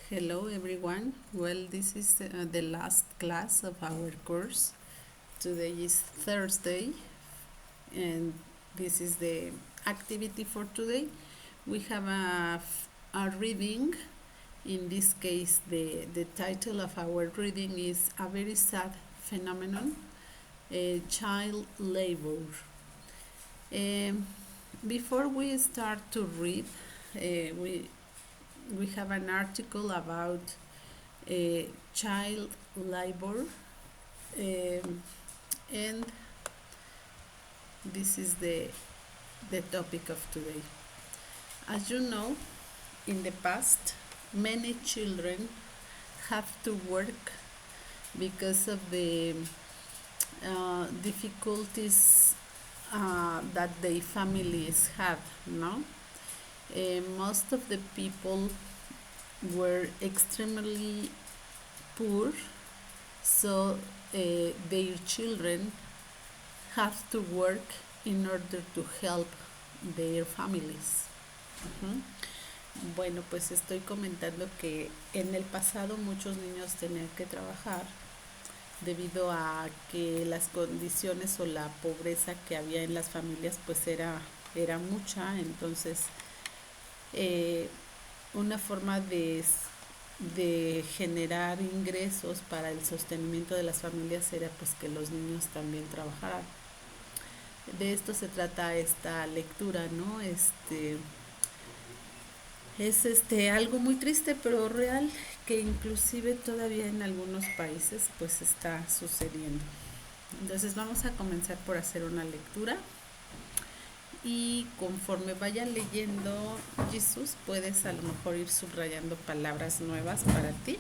Hello everyone. Well, this is the last class of our course. Today is Thursday and this is the activity for today. We have a reading. In this case, the title of our reading is A Very Sad Phenomenon, Child Labor. Before we start to read, we have an article about child labor, and this is the topic of today. As you know, in the past, many children have to work because of the difficulties that their families have, no? Most of the people were extremely poor, so their children have to work in order to help their families. Ujú. Bueno, pues estoy comentando que en el pasado muchos niños tenían que trabajar debido a que las condiciones o la pobreza que había en las familias pues era mucha. Entonces una forma de generar ingresos para el sostenimiento de las familias era pues que los niños también trabajaran. De esto se trata esta lectura, ¿no? Es algo muy triste pero real, que inclusive todavía en algunos países pues está sucediendo. Entonces vamos a comenzar por hacer una lectura y conforme vaya leyendo, Jesús, puedes a lo mejor ir subrayando palabras nuevas para ti,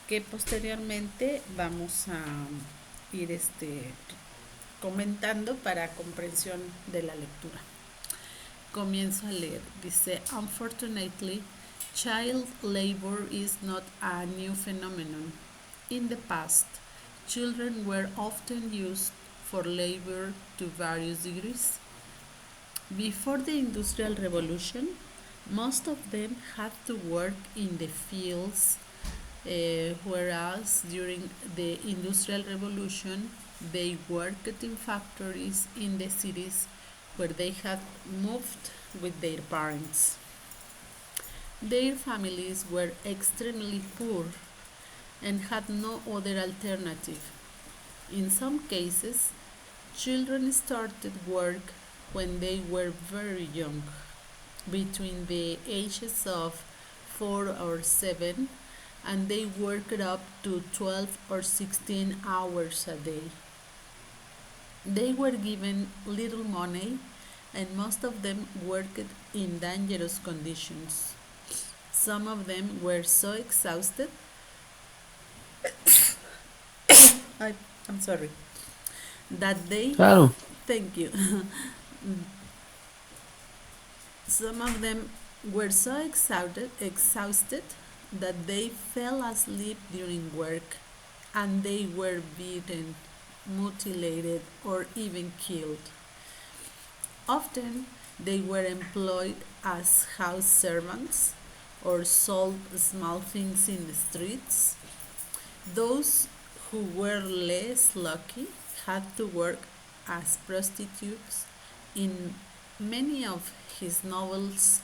que posteriormente vamos a ir comentando para comprensión de la lectura. Comienzo a leer. Dice, unfortunately, child labor is not a new phenomenon. In the past, children were often used for labor to various degrees. Before the Industrial Revolution, most of them had to work in the fields, whereas during the Industrial Revolution, they worked in factories in the cities where they had moved with their parents. Their families were extremely poor and had no other alternative. In some cases, children started work when they were very young, between the ages of 4 or 7, and they worked up to 12 or 16 hours a day. They were given little money, and most of them worked in dangerous conditions. Some of them were so exhausted. I'm sorry. That they. Claro, Thank you. Some of them were so exhausted that they fell asleep during work, and they were beaten, mutilated, or even killed. Often they were employed as house servants or sold small things in the streets. Those who were less lucky had to work as prostitutes. In many of his novels,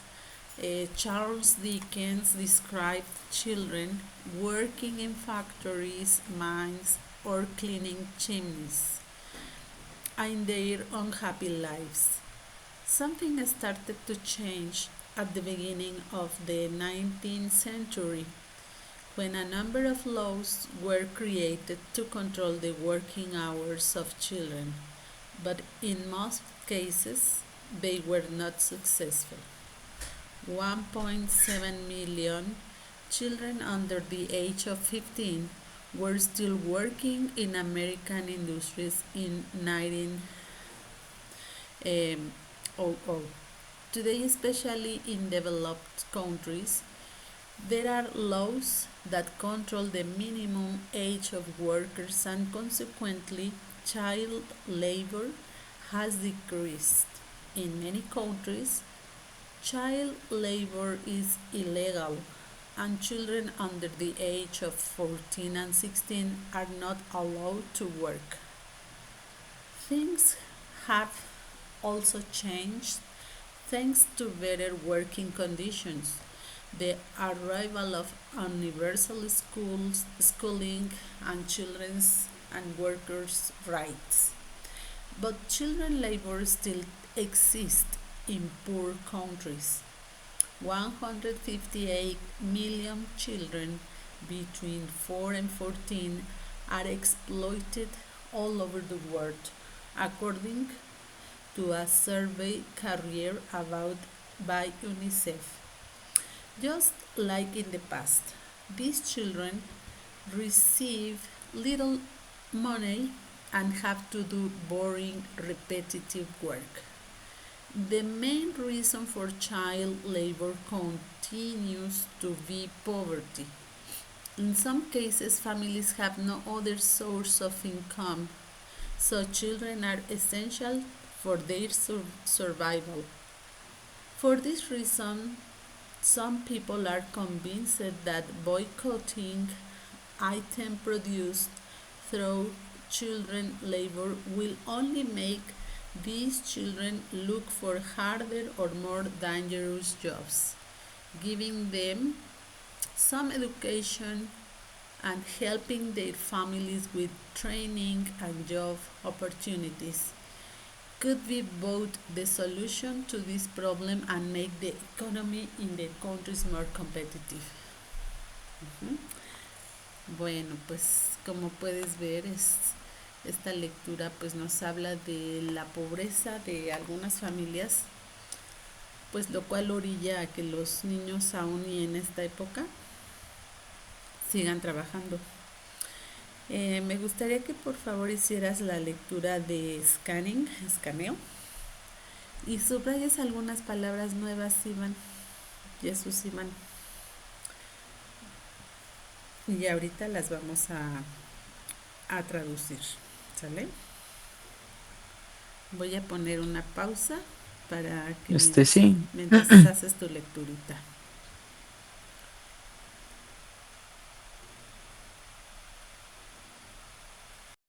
Charles Dickens described children working in factories, mines, or cleaning chimneys in their unhappy lives. Something started to change at the beginning of the 19th century when a number of laws were created to control the working hours of children, but in most cases they were not successful. 1.7 million children under the age of 15 were still working in American industries in 1900. Today, especially in developed countries, there are laws that control the minimum age of workers, and consequently, child labor has decreased. In many countries, child labor is illegal, and children under the age of 14 and 16 are not allowed to work. Things have also changed thanks to better working conditions, the arrival of universal schooling, and children's and workers' rights. But children labor still exists in poor countries. 158 million children between 4 and 14 are exploited all over the world, according to a survey carried out by UNICEF. Just like in the past, these children receive little money and have to do boring, repetitive work. The main reason for child labor continues to be poverty. In some cases, families have no other source of income, so children are essential for their survival. For this reason, some people are convinced that boycotting items produced through children labor will only make these children look for harder or more dangerous jobs, giving them some education and helping their families with training and job opportunities could be both the solution to this problem and make the economy in the countries more competitive. Ujú. Bueno, pues como puedes ver, esta lectura pues nos habla de la pobreza de algunas familias, pues lo cual orilla a que los niños aún y en esta época sigan trabajando. Me gustaría que por favor hicieras la lectura de escaneo, y subrayes algunas palabras nuevas, Iván, Jesús, Iván. Y ahorita las vamos a traducir, ¿sale? Voy a poner una pausa para que Sí. mientras haces tu lecturita.